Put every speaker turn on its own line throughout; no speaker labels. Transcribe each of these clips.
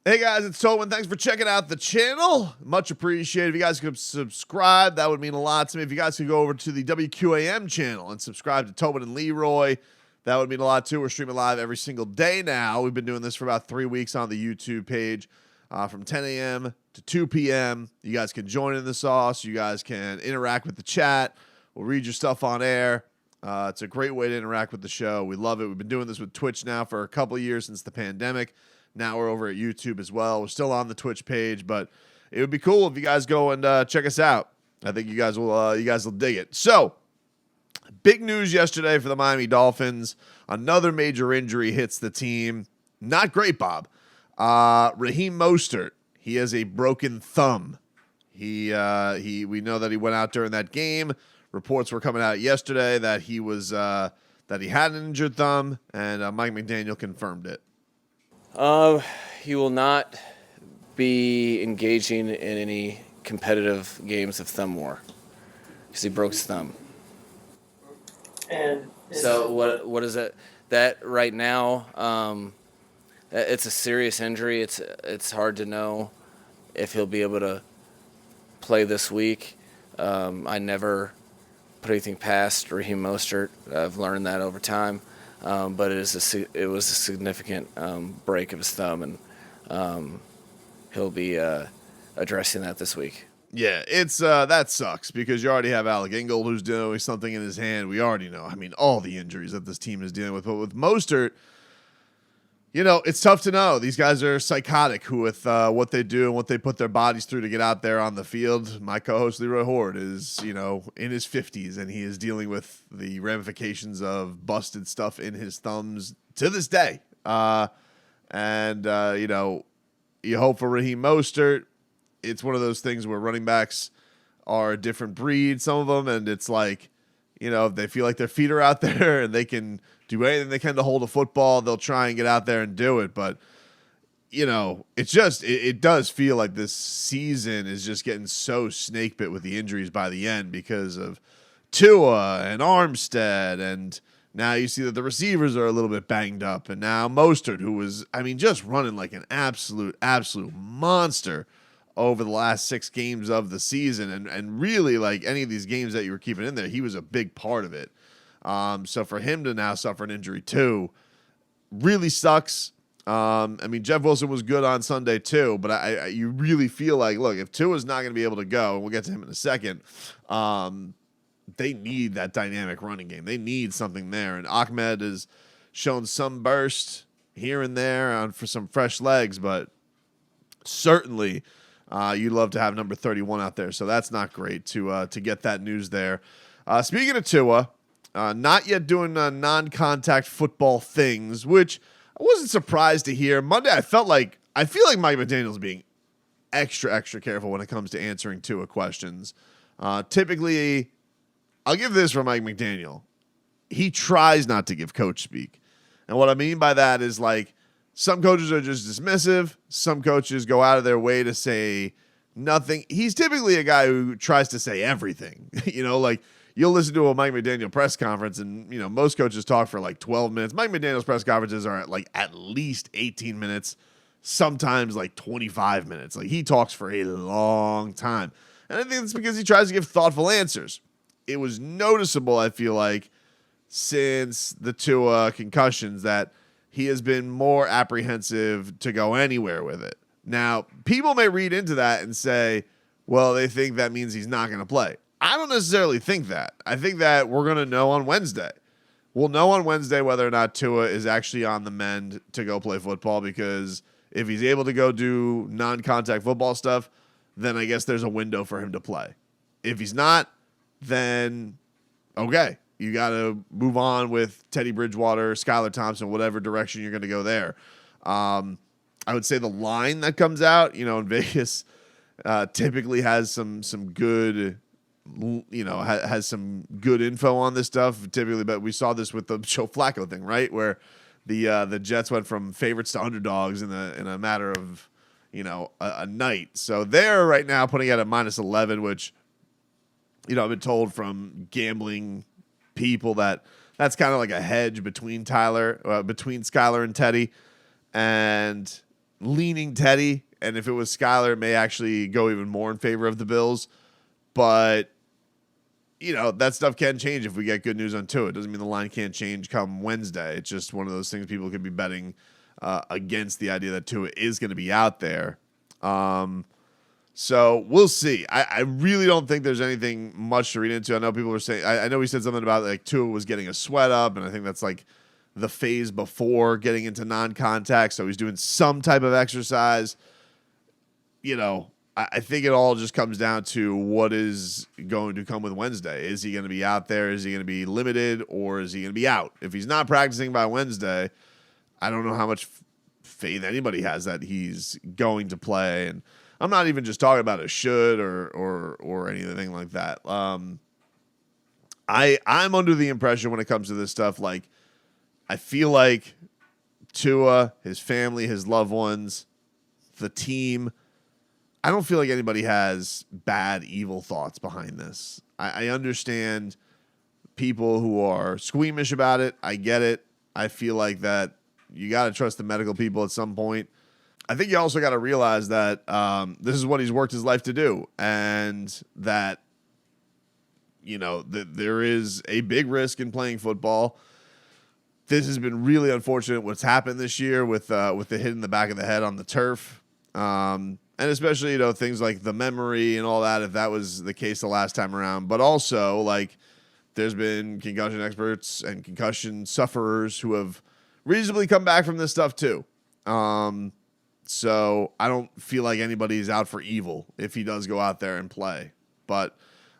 Hey guys, it's Tobin. Thanks for checking out the channel. Much appreciated. If you guys could subscribe, that would mean a lot to me. If you guys could go over to the WQAM channel and subscribe to Tobin and Leroy, that would mean a lot too. We're streaming live every single day now. We've been doing this for about 3 weeks on the YouTube page from 10 a.m. to 2 p.m. You guys can join in the sauce. You guys can interact with the chat. We'll read your stuff on air. It's a great way to interact with the show. We love it. We've been doing this with Twitch now for a couple of years since the pandemic. Now we're over at YouTube as well. We're still on the Twitch page, but it would be cool if you guys go and check us out. I think you guys will dig it. So, big news yesterday for the Miami Dolphins. Another major injury hits the team. Not great, Bob. Rahim Mostert. He has a broken thumb. We know that he went out during that game. Reports were coming out yesterday that he had an injured thumb, and Mike McDaniel confirmed it.
He will not be engaging in any competitive games of thumb war because he broke his thumb.
And
so what is it? That right now, it's a serious injury. It's hard to know if he'll be able to play this week. I never put anything past Rahim Mostert. I've learned that over time. But it was a significant break of his thumb, and he'll be addressing that this week.
Yeah, it's that sucks because you already have Alec Ingold who's doing something in his hand. We already know. I mean, all the injuries that this team is dealing with. But with Mostert, it's tough to know. These guys are psychotic with what they do and what they put their bodies through to get out there on the field. My co-host Leroy Horde is, in his 50s, and he is dealing with the ramifications of busted stuff in his thumbs to this day. You hope for Rahim Mostert. It's one of those things where running backs are a different breed, some of them, and it's like, if they feel like their feet are out there and they can do anything they can to hold a football, they'll try and get out there and do it. But, it does feel like this season is just getting so snake bit with the injuries by the end because of Tua and Armstead. And now you see that the receivers are a little bit banged up. And now Mostert, who was, just running like an absolute monster over the last 6 games of the season. And really, like any of these games that you were keeping in there, he was a big part of it. So for him to now suffer an injury too really sucks. Jeff Wilson was good on Sunday too, but you really feel like, look, if Tua's not going to be able to go, and we'll get to him in a second, they need that dynamic running game. They need something there. And Ahmed has shown some burst here and there for some fresh legs, but certainly you'd love to have number 31 out there. So that's not great to get that news there. Speaking of Tua, not yet doing non-contact football things, which I wasn't surprised to hear. Monday, I feel like Mike McDaniel's being extra careful when it comes to answering Tua questions. Typically, I'll give this for Mike McDaniel. He tries not to give coach speak. And what I mean by that is, like, some coaches are just dismissive. Some coaches go out of their way to say nothing. He's typically a guy who tries to say everything. Like, you'll listen to a Mike McDaniel press conference, and, most coaches talk for like 12 minutes. Mike McDaniel's press conferences are at least 18 minutes, sometimes like 25 minutes. Like, he talks for a long time. And I think it's because he tries to give thoughtful answers. It was noticeable, I feel like, since the Tua concussions that he has been more apprehensive to go anywhere with it. Now, people may read into that and say, well, they think that means he's not going to play. I don't necessarily think that. I think that we're going to know on Wednesday. We'll know on Wednesday whether or not Tua is actually on the mend to go play football, because if he's able to go do non-contact football stuff, then I guess there's a window for him to play. If he's not, then okay, you got to move on with Teddy Bridgewater, Skylar Thompson, whatever direction you're going to go there. I would say the line that comes out, in Vegas, typically has some good, has some good info on this stuff. Typically, but we saw this with the Joe Flacco thing, right, where the Jets went from favorites to underdogs in a matter of a night. So they're right now putting it at -11, which I've been told from gambling people that's kind of like a hedge between Skylar and Teddy. And leaning Teddy, and if it was Skyler, it may actually go even more in favor of the Bills. But, that stuff can change if we get good news on Tua. It doesn't mean the line can't change come Wednesday. It's just one of those things people could be betting against the idea that Tua is going to be out there. So we'll see. I really don't think there's anything much to read into. I know people were saying, I know he said something about like Tua was getting a sweat up, and I think that's like the phase before getting into non-contact. So he's doing some type of exercise. I think it all just comes down to what is going to come with Wednesday. Is he going to be out there? Is he going to be limited, or is he going to be out? If he's not practicing by Wednesday, I don't know how much faith anybody has that he's going to play. And I'm not even just talking about a should or anything like that. I'm under the impression when it comes to this stuff, like I feel like Tua, his family, his loved ones, the team, I don't feel like anybody has bad, evil thoughts behind this. I understand people who are squeamish about it. I get it. I feel like that you got to trust the medical people at some point. I think you also got to realize that this is what he's worked his life to do, and that there is a big risk in playing football. This has been really unfortunate what's happened this year with the hit in the back of the head on the turf, and especially things like the memory and all that. If that was the case the last time around, but also like there's been concussion experts and concussion sufferers who have reasonably come back from this stuff too. So I don't feel like anybody's out for evil if he does go out there and play. But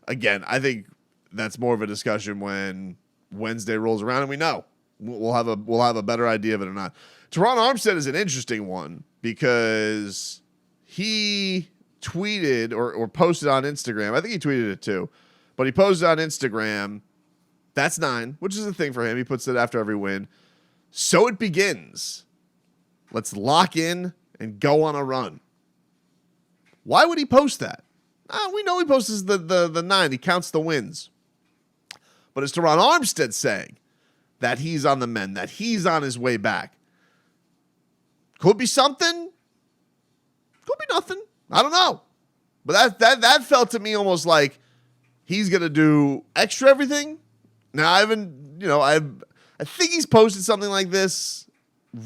again, I think that's more of a discussion when Wednesday rolls around and we know we'll have a better idea of it or not. Terron Armstead is an interesting one because he tweeted or posted on Instagram. I think he tweeted it too, but he posted on Instagram. That's 9, which is a thing for him. He puts it after every win. So it begins. Let's lock in and go on a run. Why would he post that? We know he posts the 9. He counts the wins. But it's Terron Armstead saying that he's on the mend, that he's on his way back. Could be something. Could be nothing. I don't know. But that felt to me almost like he's going to do extra everything. Now, I think he's posted something like this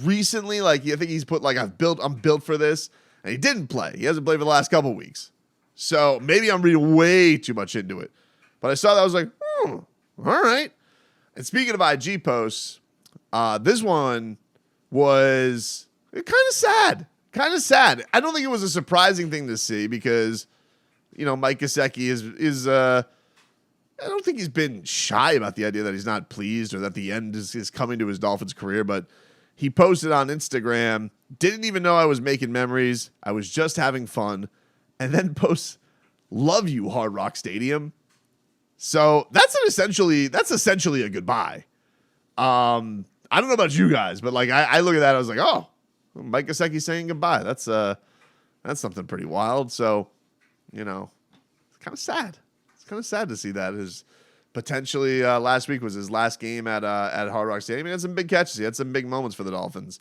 recently. Like, I think he's put like, I'm built for this. And he didn't play. He hasn't played for the last couple weeks. So maybe I'm reading way too much into it. But I saw that, I was like, all right. And speaking of IG posts, this one was kind of sad. Kind of sad. I don't think it was a surprising thing to see because, Mike Gesicki is I don't think he's been shy about the idea that he's not pleased or that the end is coming to his Dolphins career, but he posted on Instagram, didn't even know I was making memories. I was just having fun. And then posts, love you, Hard Rock Stadium. So that's essentially a goodbye. I don't know about you guys, but like I look at that, I was like, oh, Mike Gesicki saying goodbye. That's something pretty wild. So, it's kind of sad. It's kind of sad to see that. His potentially last week was his last game at Hard Rock Stadium. He had some big catches. He had some big moments for the Dolphins.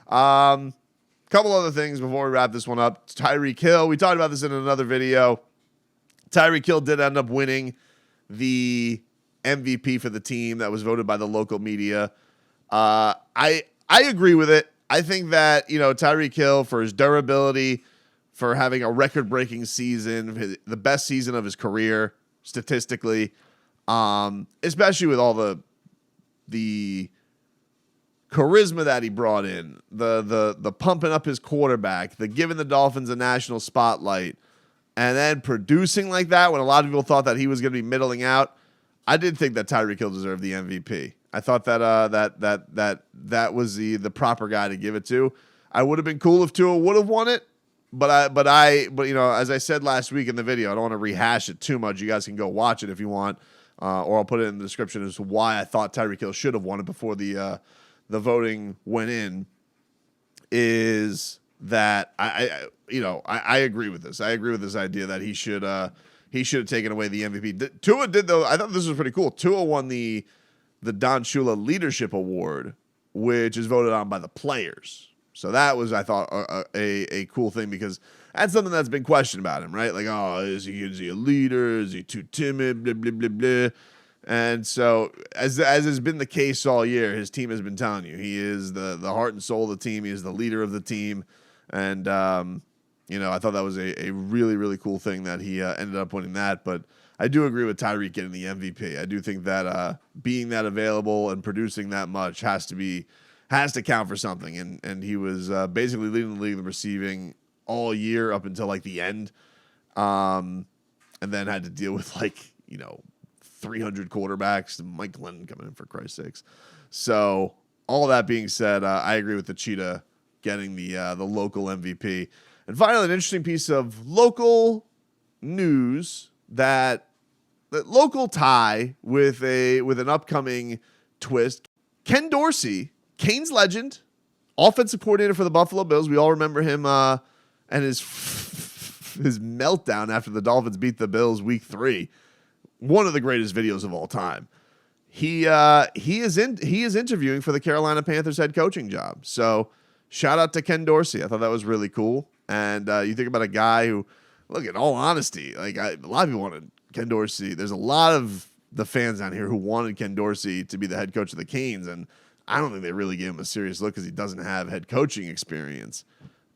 Couple other things before we wrap this one up. Tyreek Hill. We talked about this in another video. Tyreek Hill did end up winning the MVP for the team that was voted by the local media. I agree with it. I think that, Tyreek Hill, for his durability, for having a record-breaking season, the best season of his career, statistically, especially with all the charisma that he brought in, the pumping up his quarterback, the giving the Dolphins a national spotlight, and then producing like that when a lot of people thought that he was going to be middling out. I did think that Tyreek Hill deserved the MVP. I thought that was the proper guy to give it to. I would have been cool if Tua would have won it, but as I said last week in the video, I don't want to rehash it too much. You guys can go watch it if you want, or I'll put it in the description as to why I thought Tyreek Hill should have won it before the voting went in. Is that I agree with this. I agree with this idea that he should have taken away the MVP. Tua did, though. I thought this was pretty cool. Tua won the Don Shula Leadership Award, which is voted on by the players. So that was, I thought, a cool thing, because that's something that's been questioned about him, right? Like, oh, is he a leader? Is he too timid? Blah, blah, blah, blah. And so, as has been the case all year, his team has been telling you he is the heart and soul of the team. He is the leader of the team. And, I thought that was a really, really cool thing that he ended up winning that. But I do agree with Tyreek getting the MVP. I do think that being that available and producing that much has to count for something. And he was basically leading the league in receiving all year up until like the end. And then had to deal with 300 quarterbacks, Mike Glennon coming in, for Christ's sakes. So all that being said, I agree with the Cheetah getting the local MVP. And finally, an interesting piece of local news that local tie with an upcoming twist. Ken Dorsey, Canes legend, offensive coordinator for the Buffalo Bills. We all remember him and his meltdown after the Dolphins beat the Bills week 3. One of the greatest videos of all time. He is interviewing for the Carolina Panthers head coaching job. So shout out to Ken Dorsey. I thought that was really cool. And you think about a guy who, look, in all honesty, a lot of people wanted Ken Dorsey. There's a lot of the fans down here who wanted Ken Dorsey to be the head coach of the Canes, and I don't think they really gave him a serious look because he doesn't have head coaching experience.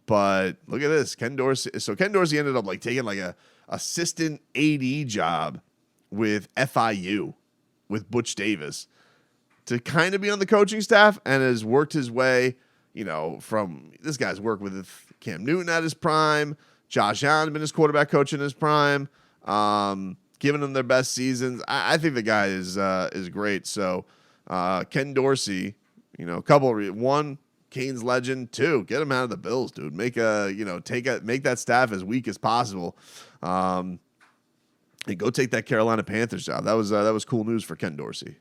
But look at this, Ken Dorsey. So Ken Dorsey ended up taking a assistant AD job with FIU, with Butch Davis, to kind of be on the coaching staff, and has worked his way, from this guy's worked with Cam Newton at his prime. Josh Allen been his quarterback coach in his prime, giving them their best seasons. I think the guy is great. So Ken Dorsey, a couple of one, Canes legend. 2, get him out of the Bills, dude. Make make that staff as weak as possible. And go take that Carolina Panthers job. That was cool news for Ken Dorsey.